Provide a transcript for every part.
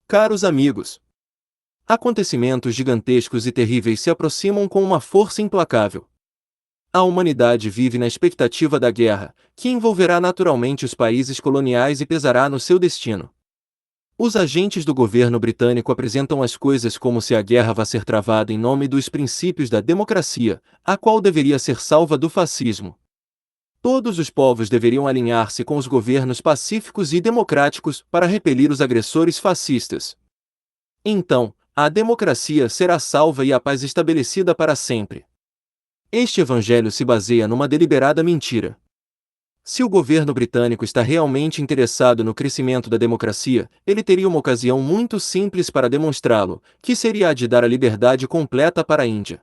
Caros amigos, acontecimentos gigantescos e terríveis se aproximam com uma força implacável. A humanidade vive na expectativa da guerra, que envolverá naturalmente os países coloniais e pesará no seu destino. Os agentes do governo britânico apresentam as coisas como se a guerra vá ser travada em nome dos princípios da democracia, a qual deveria ser salva do fascismo. Todos os povos deveriam alinhar-se com os governos pacíficos e democráticos para repelir os agressores fascistas. Então, a democracia será salva e a paz estabelecida para sempre. Este evangelho se baseia numa deliberada mentira. Se o governo britânico está realmente interessado no crescimento da democracia, ele teria uma ocasião muito simples para demonstrá-lo, que seria a de dar a liberdade completa para a Índia.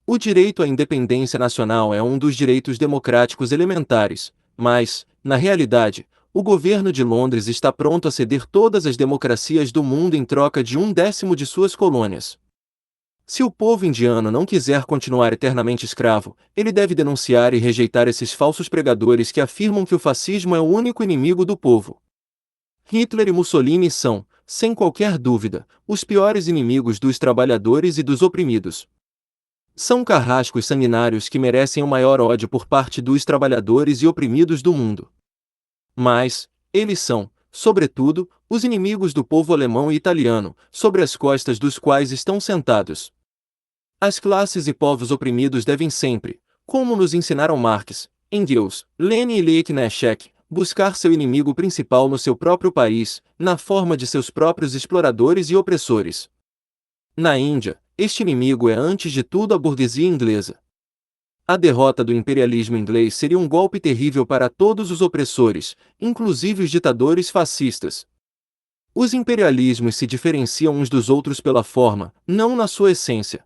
O direito à independência nacional é um dos direitos democráticos elementares, mas, na realidade, o governo de Londres está pronto a ceder todas as democracias do mundo em troca de 1/10 de suas colônias. Se o povo indiano não quiser continuar eternamente escravo, ele deve denunciar e rejeitar esses falsos pregadores que afirmam que o fascismo é o único inimigo do povo. Hitler e Mussolini são, sem qualquer dúvida, os piores inimigos dos trabalhadores e dos oprimidos. São carrascos sanguinários que merecem o maior ódio por parte dos trabalhadores e oprimidos do mundo. Mas, eles são, sobretudo, os inimigos do povo alemão e italiano, sobre as costas dos quais estão sentados. As classes e povos oprimidos devem sempre, como nos ensinaram Marx, Engels, Lenin e Liebknecht, buscar seu inimigo principal no seu próprio país, na forma de seus próprios exploradores e opressores. Na Índia, este inimigo é antes de tudo a burguesia inglesa. A derrota do imperialismo inglês seria um golpe terrível para todos os opressores, inclusive os ditadores fascistas. Os imperialismos se diferenciam uns dos outros pela forma, não na sua essência.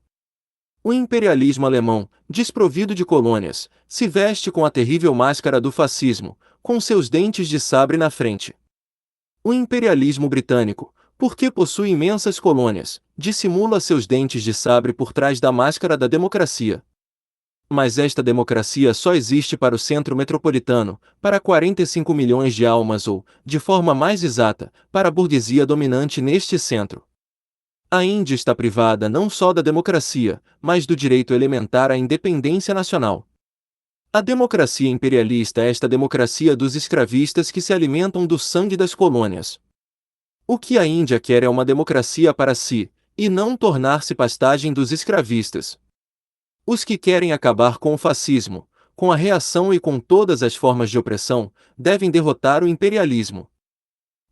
O imperialismo alemão, desprovido de colônias, se veste com a terrível máscara do fascismo, com seus dentes de sabre na frente. O imperialismo britânico, porque possui imensas colônias, dissimula seus dentes de sabre por trás da máscara da democracia. Mas esta democracia só existe para o centro metropolitano, para 45 milhões de almas ou, de forma mais exata, para a burguesia dominante neste centro. A Índia está privada não só da democracia, mas do direito elementar à independência nacional. A democracia imperialista é esta democracia dos escravistas que se alimentam do sangue das colônias. O que a Índia quer é uma democracia para si, e não tornar-se pastagem dos escravistas. Os que querem acabar com o fascismo, com a reação e com todas as formas de opressão, devem derrotar o imperialismo.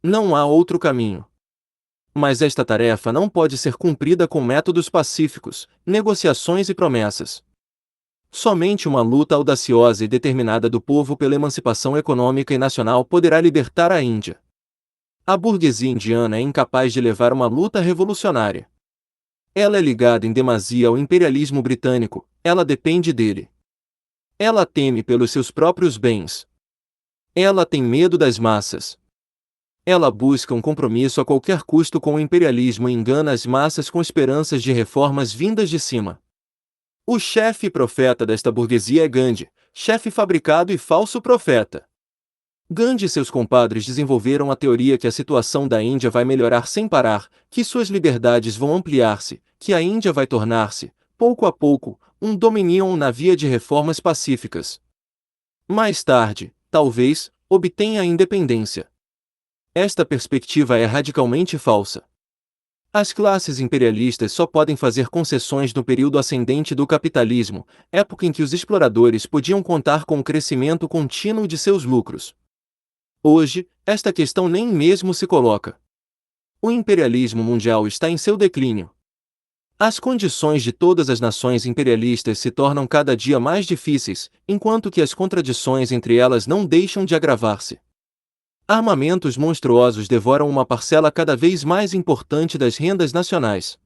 Não há outro caminho. Mas esta tarefa não pode ser cumprida com métodos pacíficos, negociações e promessas. Somente uma luta audaciosa e determinada do povo pela emancipação econômica e nacional poderá libertar a Índia. A burguesia indiana é incapaz de levar uma luta revolucionária. Ela é ligada em demasia ao imperialismo britânico, ela depende dele. Ela teme pelos seus próprios bens. Ela tem medo das massas. Ela busca um compromisso a qualquer custo com o imperialismo e engana as massas com esperanças de reformas vindas de cima. O chefe profeta desta burguesia é Gandhi, chefe fabricado e falso profeta. Gandhi e seus compadres desenvolveram a teoria que a situação da Índia vai melhorar sem parar, que suas liberdades vão ampliar-se, que a Índia vai tornar-se, pouco a pouco, um dominion na via de reformas pacíficas. Mais tarde, talvez, obtenha a independência. Esta perspectiva é radicalmente falsa. As classes imperialistas só podem fazer concessões no período ascendente do capitalismo, época em que os exploradores podiam contar com o crescimento contínuo de seus lucros. Hoje, esta questão nem mesmo se coloca. O imperialismo mundial está em seu declínio. As condições de todas as nações imperialistas se tornam cada dia mais difíceis, enquanto que as contradições entre elas não deixam de agravar-se. Armamentos monstruosos devoram uma parcela cada vez mais importante das rendas nacionais.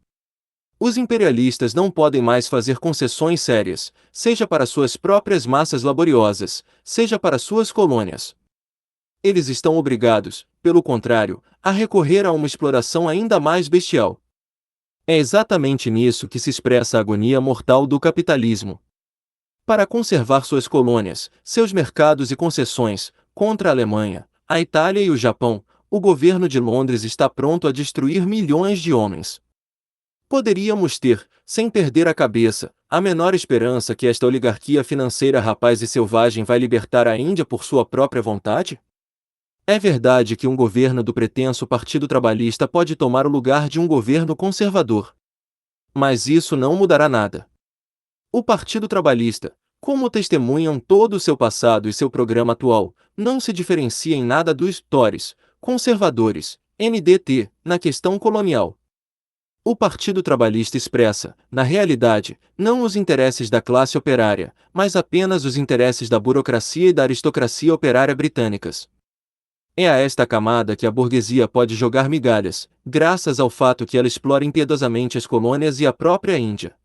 Os imperialistas não podem mais fazer concessões sérias, seja para suas próprias massas laboriosas, seja para suas colônias. Eles estão obrigados, pelo contrário, a recorrer a uma exploração ainda mais bestial. É exatamente nisso que se expressa a agonia mortal do capitalismo. Para conservar suas colônias, seus mercados e concessões, contra a Alemanha, a Itália e o Japão, o governo de Londres está pronto a destruir milhões de homens. Poderíamos ter, sem perder a cabeça, a menor esperança que esta oligarquia financeira rapaz e selvagem vai libertar a Índia por sua própria vontade? É verdade que um governo do pretenso Partido Trabalhista pode tomar o lugar de um governo conservador. Mas isso não mudará nada. O Partido Trabalhista, como testemunham todo o seu passado e seu programa atual, não se diferencia em nada dos Tories, conservadores, NDT, na questão colonial. O Partido Trabalhista expressa, na realidade, não os interesses da classe operária, mas apenas os interesses da burocracia e da aristocracia operária britânicas. É a esta camada que a burguesia pode jogar migalhas, graças ao fato que ela explora impiedosamente as colônias e a própria Índia.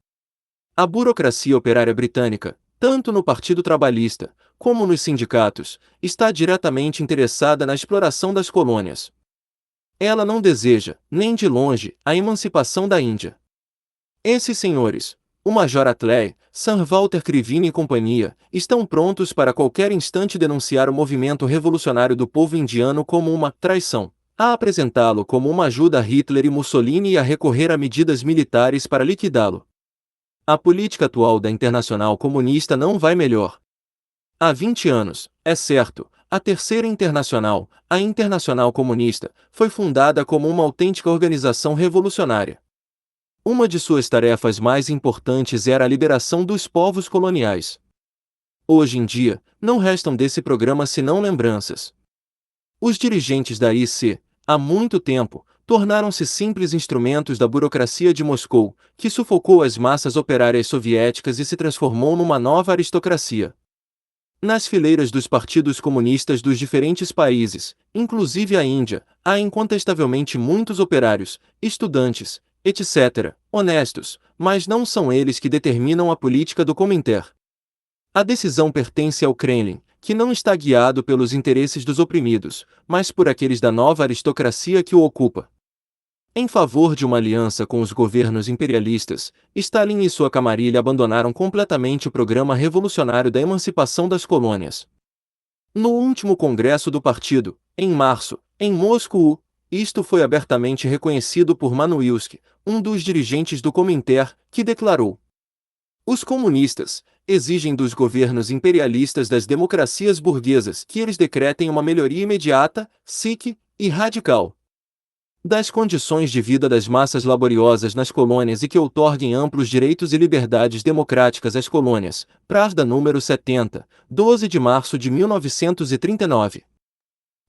A burocracia operária britânica, tanto no Partido Trabalhista, como nos sindicatos, está diretamente interessada na exploração das colônias. Ela não deseja, nem de longe, a emancipação da Índia. Esses senhores, o Major Attlee, Sir Walter Crivine e companhia, estão prontos para qualquer instante denunciar o movimento revolucionário do povo indiano como uma traição, a apresentá-lo como uma ajuda a Hitler e Mussolini e a recorrer a medidas militares para liquidá-lo. A política atual da Internacional Comunista não vai melhor. Há 20 anos, é certo, a Terceira Internacional, a Internacional Comunista, foi fundada como uma autêntica organização revolucionária. Uma de suas tarefas mais importantes era a liberação dos povos coloniais. Hoje em dia, não restam desse programa senão lembranças. Os dirigentes da IC, há muito tempo, tornaram-se simples instrumentos da burocracia de Moscou, que sufocou as massas operárias soviéticas e se transformou numa nova aristocracia. Nas fileiras dos partidos comunistas dos diferentes países, inclusive a Índia, há incontestavelmente muitos operários, estudantes, etc., honestos, mas não são eles que determinam a política do Comintern. A decisão pertence ao Kremlin, que não está guiado pelos interesses dos oprimidos, mas por aqueles da nova aristocracia que o ocupa. Em favor de uma aliança com os governos imperialistas, Stalin e sua camarilha abandonaram completamente o programa revolucionário da emancipação das colônias. No último congresso do partido, em março, em Moscou, isto foi abertamente reconhecido por Manuilsky, um dos dirigentes do Comintern, que declarou: os comunistas exigem dos governos imperialistas das democracias burguesas que eles decretem uma melhoria imediata, psíquica e radical das condições de vida das massas laboriosas nas colônias e que outorguem amplos direitos e liberdades democráticas às colônias. Pravda número 70, 12 de março de 1939.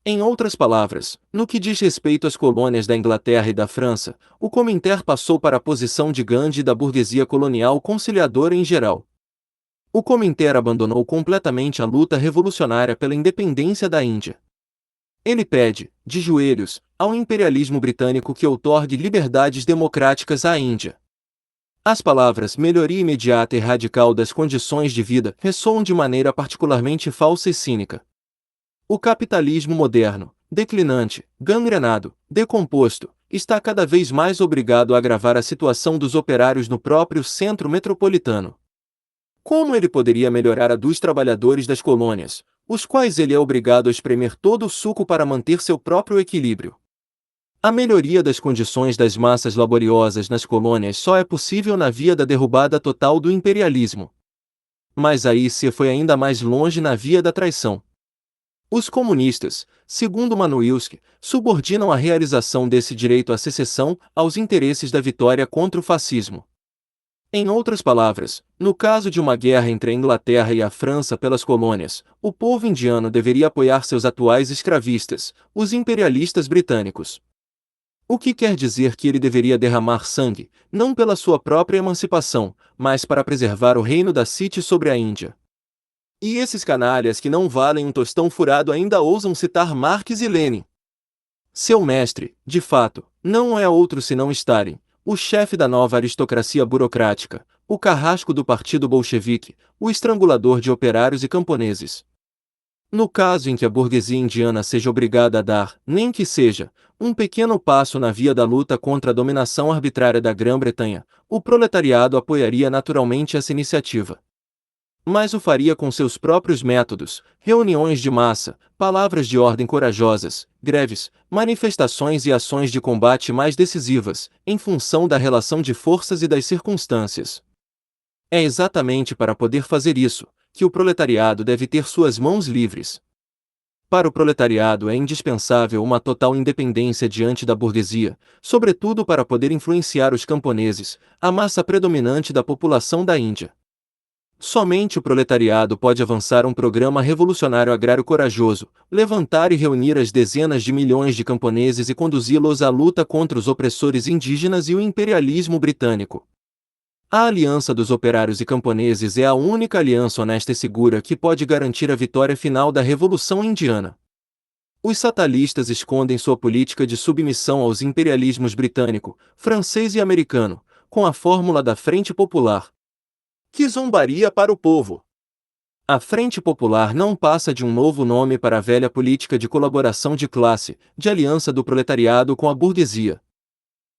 Em outras palavras, no que diz respeito às colônias da Inglaterra e da França, o Comintern passou para a posição de Gandhi e da burguesia colonial conciliadora em geral. O Comintern abandonou completamente a luta revolucionária pela independência da Índia. Ele pede, de joelhos, ao imperialismo britânico que outorgue liberdades democráticas à Índia. As palavras melhoria imediata e radical das condições de vida ressoam de maneira particularmente falsa e cínica. O capitalismo moderno, declinante, gangrenado, decomposto, está cada vez mais obrigado a agravar a situação dos operários no próprio centro metropolitano. Como ele poderia melhorar a dos trabalhadores das colônias, os quais ele é obrigado a espremer todo o suco para manter seu próprio equilíbrio? A melhoria das condições das massas laboriosas nas colônias só é possível na via da derrubada total do imperialismo. Mas aí se foi ainda mais longe na via da traição. Os comunistas, segundo Manuilsky, subordinam a realização desse direito à secessão aos interesses da vitória contra o fascismo. Em outras palavras, no caso de uma guerra entre a Inglaterra e a França pelas colônias, o povo indiano deveria apoiar seus atuais escravistas, os imperialistas britânicos. O que quer dizer que ele deveria derramar sangue, não pela sua própria emancipação, mas para preservar o reino da City sobre a Índia. E esses canalhas que não valem um tostão furado ainda ousam citar Marx e Lenin. Seu mestre, de fato, não é outro senão Stalin, o chefe da nova aristocracia burocrática, o carrasco do partido bolchevique, o estrangulador de operários e camponeses. No caso em que a burguesia indiana seja obrigada a dar, nem que seja, um pequeno passo na via da luta contra a dominação arbitrária da Grã-Bretanha, o proletariado apoiaria naturalmente essa iniciativa. mas o faria com seus próprios métodos: reuniões de massa, palavras de ordem corajosas, greves, manifestações e ações de combate mais decisivas, em função da relação de forças e das circunstâncias. É exatamente para poder fazer isso que o proletariado deve ter suas mãos livres. Para o proletariado é indispensável uma total independência diante da burguesia, sobretudo para poder influenciar os camponeses, a massa predominante da população da Índia. Somente o proletariado pode avançar um programa revolucionário agrário corajoso, levantar e reunir as dezenas de milhões de camponeses e conduzi-los à luta contra os opressores indígenas e o imperialismo britânico. A aliança dos operários e camponeses é a única aliança honesta e segura que pode garantir a vitória final da Revolução Indiana. Os satalistas escondem sua política de submissão aos imperialismos britânico, francês e americano, com a fórmula da Frente Popular. Que zombaria para o povo! A Frente Popular não passa de um novo nome para a velha política de colaboração de classe, de aliança do proletariado com a burguesia.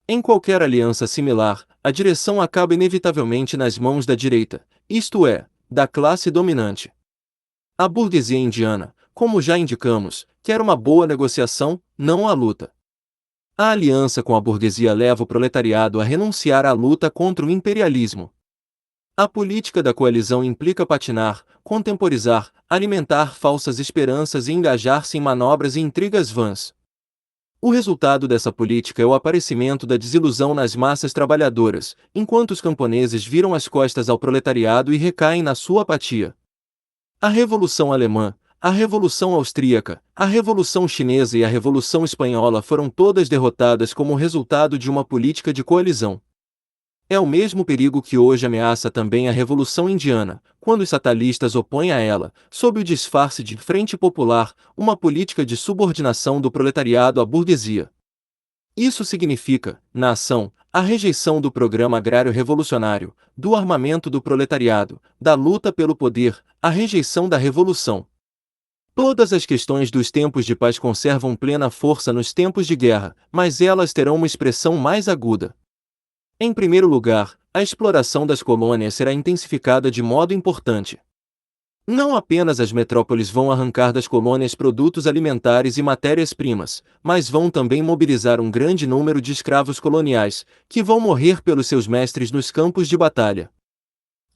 Em qualquer aliança similar, a direção acaba inevitavelmente nas mãos da direita, isto é, da classe dominante. A burguesia indiana, como já indicamos, quer uma boa negociação, não a luta. A aliança com a burguesia leva o proletariado a renunciar à luta contra o imperialismo. A política da coalizão implica patinar, contemporizar, alimentar falsas esperanças e engajar-se em manobras e intrigas vãs. O resultado dessa política é o aparecimento da desilusão nas massas trabalhadoras, enquanto os camponeses viram as costas ao proletariado e recaem na sua apatia. A Revolução Alemã, a Revolução Austríaca, a Revolução Chinesa e a Revolução Espanhola foram todas derrotadas como resultado de uma política de coalizão. É o mesmo perigo que hoje ameaça também a Revolução Indiana, quando os satalistas opõem a ela, sob o disfarce de Frente Popular, uma política de subordinação do proletariado à burguesia. Isso significa, na ação, a rejeição do programa agrário revolucionário, do armamento do proletariado, da luta pelo poder, a rejeição da revolução. Todas as questões dos tempos de paz conservam plena força nos tempos de guerra, mas elas terão uma expressão mais aguda. Em primeiro lugar, a exploração das colônias será intensificada de modo importante. Não apenas as metrópoles vão arrancar das colônias produtos alimentares e matérias-primas, mas vão também mobilizar um grande número de escravos coloniais, que vão morrer pelos seus mestres nos campos de batalha.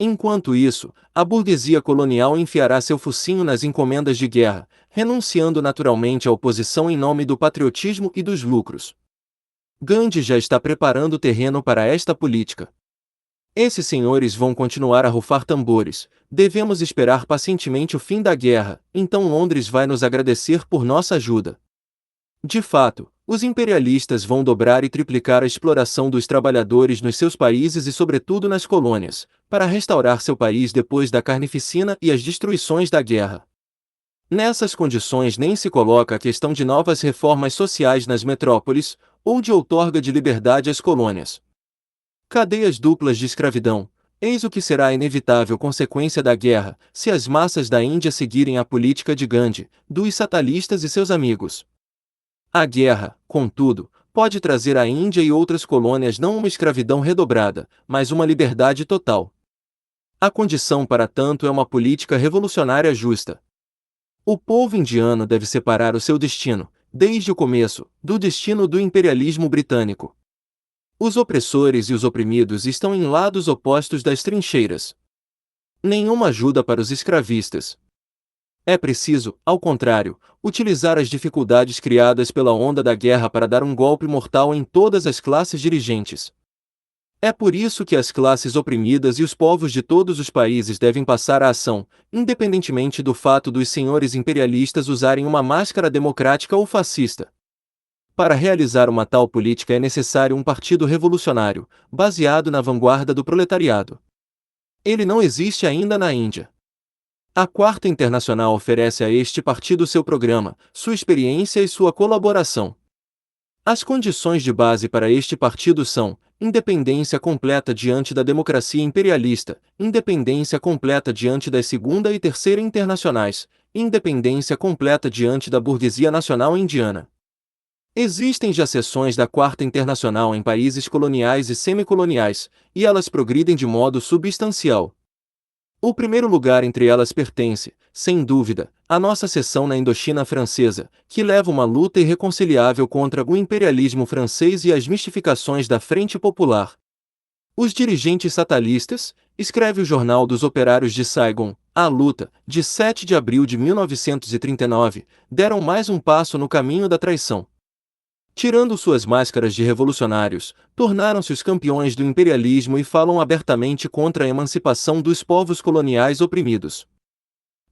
Enquanto isso, a burguesia colonial enfiará seu focinho nas encomendas de guerra, renunciando naturalmente à oposição em nome do patriotismo e dos lucros. Gandhi já está preparando o terreno para esta política. Esses senhores vão continuar a rufar tambores. Devemos esperar pacientemente o fim da guerra, então Londres vai nos agradecer por nossa ajuda. De fato, os imperialistas vão dobrar e triplicar a exploração dos trabalhadores nos seus países e sobretudo nas colônias, para restaurar seu país depois da carnificina e as destruições da guerra. Nessas condições nem se coloca a questão de novas reformas sociais nas metrópoles, ou de outorga de liberdade às colônias. Cadeias duplas de escravidão, eis o que será a inevitável consequência da guerra, se as massas da Índia seguirem a política de Gandhi, dos satalistas e seus amigos. A guerra, contudo, pode trazer à Índia e outras colônias não uma escravidão redobrada, mas uma liberdade total. A condição para tanto é uma política revolucionária justa. O povo indiano deve separar o seu destino, desde o começo, do destino do imperialismo britânico. Os opressores e os oprimidos estão em lados opostos das trincheiras. Nenhuma ajuda para os escravistas. É preciso, ao contrário, utilizar as dificuldades criadas pela onda da guerra para dar um golpe mortal em todas as classes dirigentes. É por isso que as classes oprimidas e os povos de todos os países devem passar à ação, independentemente do fato dos senhores imperialistas usarem uma máscara democrática ou fascista. Para realizar uma tal política é necessário um partido revolucionário, baseado na vanguarda do proletariado. Ele não existe ainda na Índia. A Quarta Internacional oferece a este partido seu programa, sua experiência e sua colaboração. As condições de base para este partido são: independência completa diante da democracia imperialista, independência completa diante das Segunda e Terceira Internacionais, independência completa diante da burguesia nacional indiana. Existem já seções da Quarta Internacional em países coloniais e semicoloniais, e elas progridem de modo substancial. O primeiro lugar entre elas pertence, sem dúvida, à nossa seção na Indochina francesa, que leva uma luta irreconciliável contra o imperialismo francês e as mistificações da Frente Popular. Os dirigentes satalistas, escreve o Jornal dos Operários de Saigon, a luta, de 7 de abril de 1939, deram mais um passo no caminho da traição. Tirando suas máscaras de revolucionários, tornaram-se os campeões do imperialismo e falam abertamente contra a emancipação dos povos coloniais oprimidos.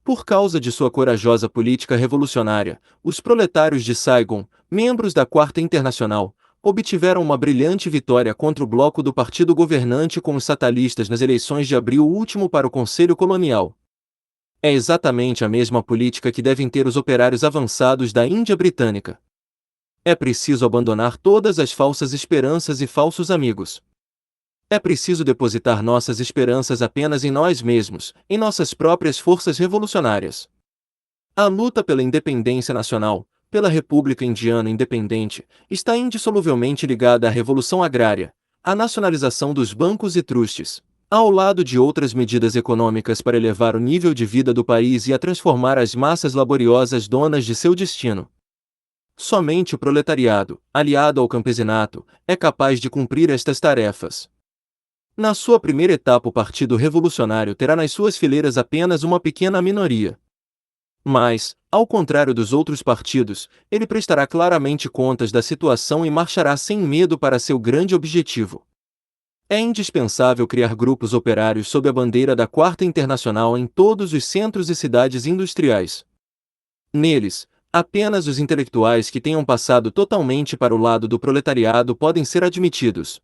Por causa de sua corajosa política revolucionária, os proletários de Saigon, membros da Quarta Internacional, obtiveram uma brilhante vitória contra o bloco do partido governante com os satalistas nas eleições de abril último para o Conselho Colonial. É exatamente a mesma política que devem ter os operários avançados da Índia Britânica. É preciso abandonar todas as falsas esperanças e falsos amigos. É preciso depositar nossas esperanças apenas em nós mesmos, em nossas próprias forças revolucionárias. A luta pela independência nacional, pela República Indiana Independente, está indissoluvelmente ligada à Revolução Agrária, à nacionalização dos bancos e trustes, ao lado de outras medidas econômicas para elevar o nível de vida do país e a transformar as massas laboriosas donas de seu destino. Somente o proletariado, aliado ao campesinato, é capaz de cumprir estas tarefas. Na sua primeira etapa, o Partido Revolucionário terá nas suas fileiras apenas uma pequena minoria. Mas, ao contrário dos outros partidos, ele prestará claramente contas da situação e marchará sem medo para seu grande objetivo. É indispensável criar grupos operários sob a bandeira da Quarta Internacional em todos os centros e cidades industriais. Neles, apenas os intelectuais que tenham passado totalmente para o lado do proletariado podem ser admitidos.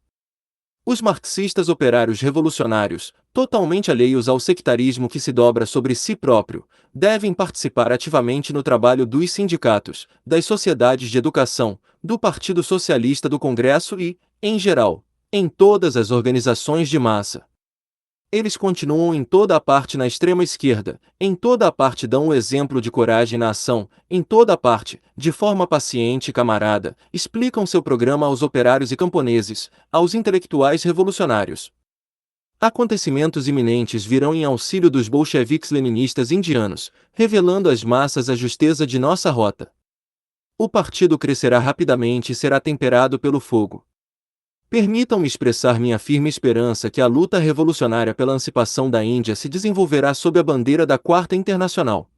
Os marxistas operários revolucionários, totalmente alheios ao sectarismo que se dobra sobre si próprio, devem participar ativamente no trabalho dos sindicatos, das sociedades de educação, do Partido Socialista do Congresso e, em geral, em todas as organizações de massa. Eles continuam em toda a parte na extrema esquerda, em toda a parte dão o exemplo de coragem na ação, em toda a parte, de forma paciente e camarada, explicam seu programa aos operários e camponeses, aos intelectuais revolucionários. Acontecimentos iminentes virão em auxílio dos bolcheviques leninistas indianos, revelando às massas a justeza de nossa rota. O partido crescerá rapidamente e será temperado pelo fogo. Permitam-me expressar minha firme esperança que a luta revolucionária pela emancipação da Índia se desenvolverá sob a bandeira da Quarta Internacional.